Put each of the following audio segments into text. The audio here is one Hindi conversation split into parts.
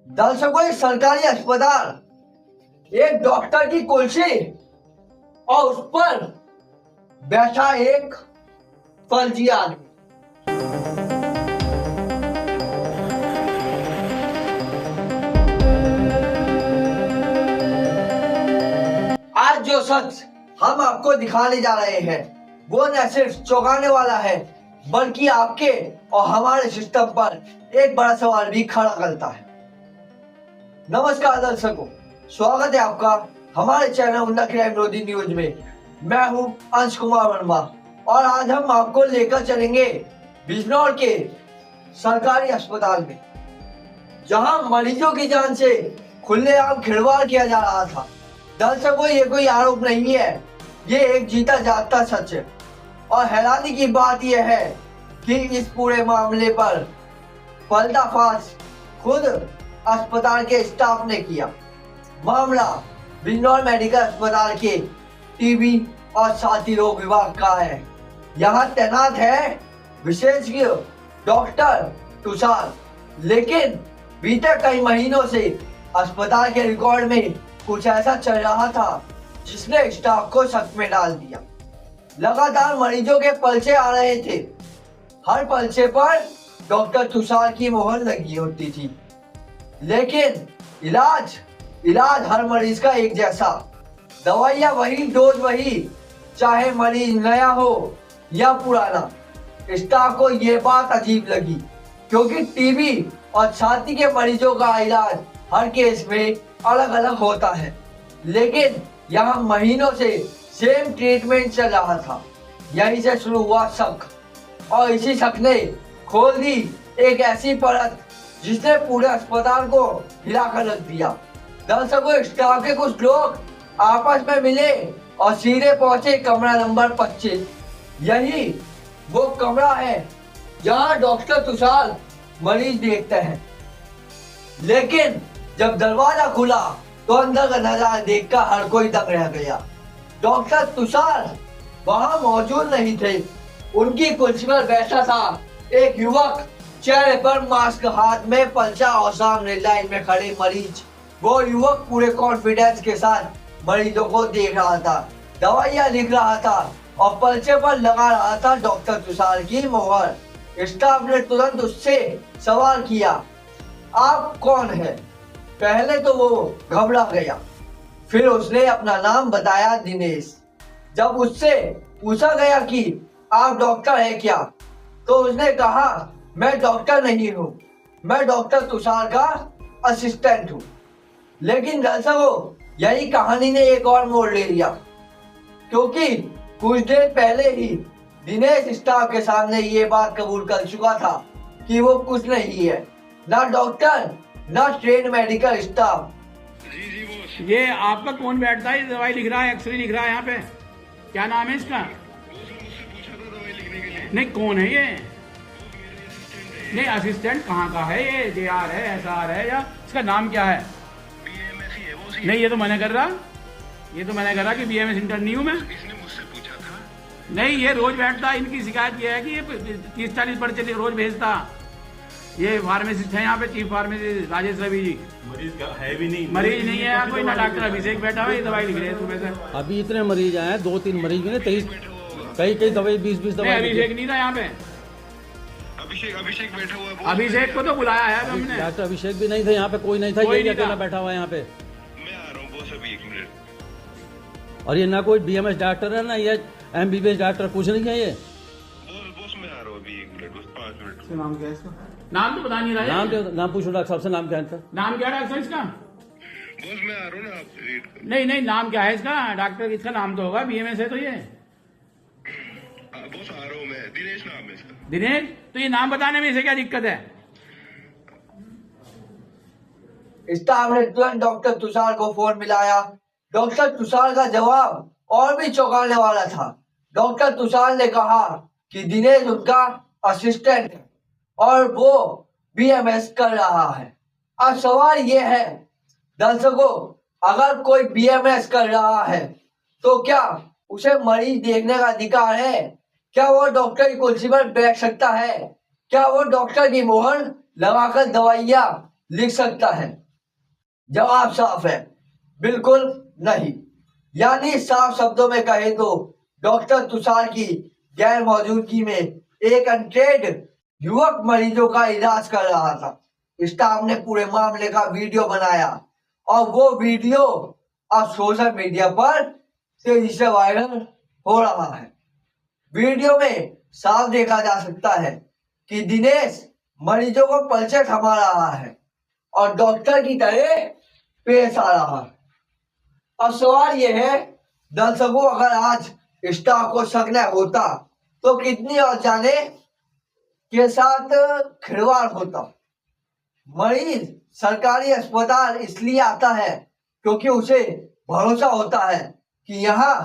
दर्शकों, एक सरकारी अस्पताल, एक डॉक्टर की कुर्सी और उस पर बैठा एक फर्जी आदमी। आज जो शख्स हम आपको दिखाने जा रहे हैं वो न सिर्फ चौंकाने वाला है बल्कि आपके और हमारे सिस्टम पर एक बड़ा सवाल भी खड़ा करता है। नमस्कार दर्शकों, स्वागत है आपका हमारे चैनल उन्ना क्राइम विरोधी न्यूज में। मैं हूं अंश कुमार वर्मा और आज हम आपको लेकर चलेंगे बिजनौर के सरकारी अस्पताल में, जहां मरीजों की जान से खुलेआम खिलवाड़ किया जा रहा था। दर्शकों, ये कोई आरोप नहीं है, ये एक जीता जागता सच है। और हैरानी की बात यह है कि इस पूरे मामले पर पर्दाफाश खुद अस्पताल के स्टाफ ने किया। मामला बिजनौर मेडिकल अस्पताल के टीबी और छाती रोग विभाग का है। यहाँ तैनात है विशेषज्ञ डॉक्टर तुषार, लेकिन बीते कई महीनों से अस्पताल के रिकॉर्ड में कुछ ऐसा चल रहा था जिसने स्टाफ को शक में डाल दिया। लगातार मरीजों के पर्चे आ रहे थे, हर पर्चे पर डॉक्टर तुषार की मोहर लगी होती थी, लेकिन इलाज हर मरीज का एक जैसा, दवाइयाँ वही, डोज वही, चाहे मरीज नया हो या पुराना। स्टाफ को ये बात अजीब लगी क्योंकि टीबी और छाती के मरीजों का इलाज हर केस में अलग अलग होता है, लेकिन यहाँ महीनों से सेम ट्रीटमेंट चल रहा था। यहीं से शुरू हुआ शक और इसी शक ने खोल दी एक ऐसी परत जिसने पूरे अस्पताल को हिलाकर रख दिया। दर्शकों, स्टाफ के कुछ लोग आपस में मिले और सीधे पहुंचे कमरा नंबर 25। यही वो कमरा है जहां डॉक्टर तुषार मरीज देखते हैं, लेकिन जब दरवाजा खुला तो अंदर का नजारा देखकर हर कोई दंग रह गया। डॉक्टर तुषार वहां मौजूद नहीं थे। उनकी कुर्सी पर बैठा था एक युवक, चेहरे पर मास्क, हाथ में पर्चा और सामने लाइन में खड़े मरीज। वो युवक पूरे कॉन्फिडेंस के साथ मरीजों को देख रहा था, दवाइयाँ लिख रहा था और पर्चे पर लगा रहा था डॉक्टर तुषार की मोहर। स्टाफ ने तुरंत उससे सवाल किया, आप कौन है? पहले तो वो घबरा गया, फिर उसने अपना नाम बताया, दिनेश। जब उससे पूछा गया कि आप डॉक्टर है क्या, तो उसने कहा, मैं डॉक्टर नहीं हूँ, मैं डॉक्टर तुषार का असिस्टेंट हूँ। लेकिन दर्शकों, यही कहानी ने एक और मोड़ ले लिया, क्योंकि कुछ देर पहले ही दिनेश स्टाफ के सामने ये बात कबूल कर चुका था कि वो कुछ नहीं है, ना डॉक्टर ना ट्रेन मेडिकल स्टाफ। ये आपका कौन बैठता है? दवाई लिख रहा है, एक्सरे लिख रहा है यहाँ पे, क्या नाम है इसका? नहीं, कौन है ये? नहीं, असिस्टेंट कहाँ का है ये? JR है, SR है, या इसका नाम क्या है? नहीं, ये तो मैंने कर रहा, कि BMS इंटर्न नहीं हूँ मैं। इसने मुझसे पूछा था। नहीं, ये रोज बैठता। इनकी शिकायत ये है कि ये 30-40 पर्चे रोज भेजता। ये फार्मासिस्ट है यहाँ पे, चीफ फार्मासिस्ट राजेश रवि जी। मरीज का है भी नहीं, मरीज नहीं है कोई, ना डॉक्टर अभिषेक बैठा हुआ, ये दवाई लिख रहे हैं सुबह से। अभी इतने मरीज आए हैं, 2-3 मरीज में 23 कई दवाई 20 दवाई। अभिषेक नहीं था यहाँ पे, अभिषेक बैठा हुआ है। अभिषेक को तो बुलाया है हमने। डॉक्टर अभिषेक भी नहीं था यहाँ पे, कोई नहीं था, कोई ये नहीं अकेला था। बैठा हुआ है यहाँ पे। मैं आ रहा हूँ बॉस, अभी 1 मिनट। और ये ना कोई BMS डॉक्टर है ना ये MBBS डॉक्टर, कुछ नहीं है ये। बॉस मैं आ रहा हूँ अभी 1 मिनट, बस 5 मिनट। नाम क्या है इसका? नाम तो बता नहीं रहा है। नाम पूछो डॉक्टर साहब से, नाम क्या है इनका? नाम क्या है डॉक्टर इसका? बॉस मैं आ रहा हूँ ना, आप वेट करो। नहीं, नाम क्या है इसका? डॉक्टर इसका नाम तो होगा, BMS है तो ये। बॉस आ रहा हूँ मैं, दिनेश नाम है इसका। दिनेश, तो ये नाम बताने में इसे क्या दिक्कत है? स्टाफ ने तुरंत डॉक्टर तुषार को फोन मिलाया। डॉक्टर तुषार का जवाब और भी चौंकाने वाला था। डॉक्टर तुषार ने कहा कि दिनेश उनका असिस्टेंट है और वो BMS कर रहा है। अब सवाल ये है दर्शकों, अगर कोई BMS कर रहा है तो क्या उसे मरीज देखने का अधिकार है? क्या वो डॉक्टर की कुर्सी पर बैठ सकता है? क्या वो डॉक्टर की मोहर लगाकर दवाइयाँ लिख सकता है? जवाब साफ है, बिल्कुल नहीं। यानी साफ शब्दों में कहे तो डॉक्टर तुषार की गैर मौजूदगी में एक अनट्रेड युवक मरीजों का इलाज कर रहा था। स्टाफ ने पूरे मामले का वीडियो बनाया और वो वीडियो अब सोशल मीडिया पर तेजी से वायरल हो रहा है। वीडियो में साफ देखा जा सकता है कि दिनेश मरीजों को पलचे थमा रहा है और डॉक्टर की तरह पेश आ रहा है। अब सवाल यह है दर्शकों, अगर आज स्टाफ को शक न होता तो कितनी और जाने के साथ खिलवाड़ होता। मरीज सरकारी अस्पताल इसलिए आता है क्योंकि उसे भरोसा होता है कि यहाँ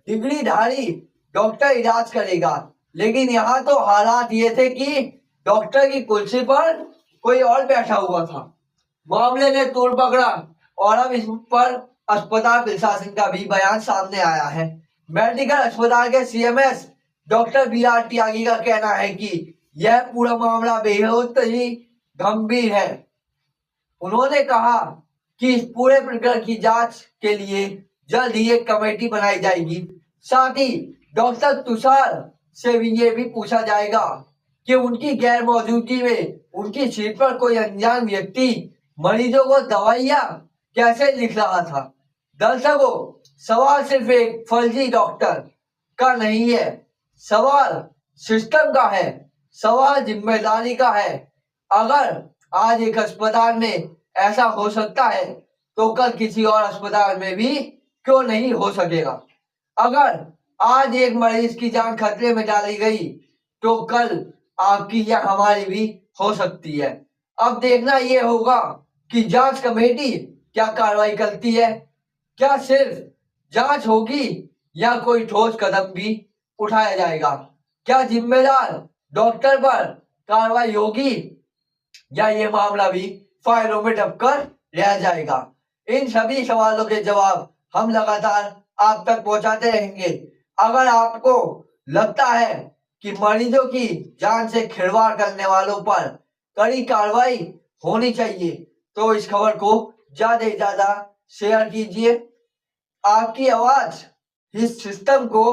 डिग्रीधारी डॉक्टर इलाज करेगा, लेकिन यहाँ तो हालात ये थे कि डॉक्टर की कुर्सी पर कोई और बैठा हुआ था। मामले ने तूल पकड़ा और अब इस पर अस्पताल प्रशासन का भी बयान सामने आया है। मेडिकल अस्पताल के सीएमएस डॉक्टर बी.आर. त्यागी का कहना है कि यह पूरा मामला बेहद ही गंभीर है। उन्होंने कहा कि इस पूरे प्रकरण की जांच के लिए जल्द ही एक कमेटी बनाई जाएगी। साथ ही डॉक्टर तुषार से भी ये भी पूछा जाएगा कि उनकी गैर मौजूदगी में उनकी सीट पर कोई अनजान व्यक्ति मरीजों को दवाइयां कैसे लिख रहा था। दर्शकों, सवाल सिर्फ एक फर्जी डॉक्टर का नहीं है, सवाल सिस्टम का है, सवाल जिम्मेदारी का है। अगर आज एक अस्पताल में ऐसा हो सकता है तो कल किसी और अस्पताल में भी क्यों नहीं हो सकेगा। अगर आज एक मरीज की जान खतरे में डाली गई तो कल आपकी या हमारी भी हो सकती है। अब देखना यह होगा कि जांच कमेटी क्या कार्रवाई करती है। क्या सिर्फ जांच होगी या कोई ठोस कदम भी उठाया जाएगा? क्या जिम्मेदार डॉक्टर पर कार्रवाई होगी या ये मामला भी फाइलों में दबकर रह जाएगा? इन सभी सवालों के जवाब हम लगातार आप तक पहुंचाते रहेंगे। अगर आपको लगता है कि मरीजों की जान से खिलवाड़ करने वालों पर कड़ी कार्रवाई होनी चाहिए तो इस खबर को ज्यादा से ज्यादा शेयर कीजिए। आपकी आवाज इस सिस्टम को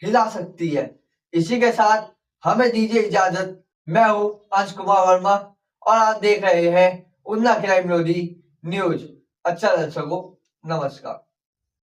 हिला सकती है। इसी के साथ हमें दीजिए इजाजत। मैं हूं अंश कुमार वर्मा और आप देख रहे हैं उन्ना क्राइम न्यूज। अच्छा दर्शकों, नमस्कार।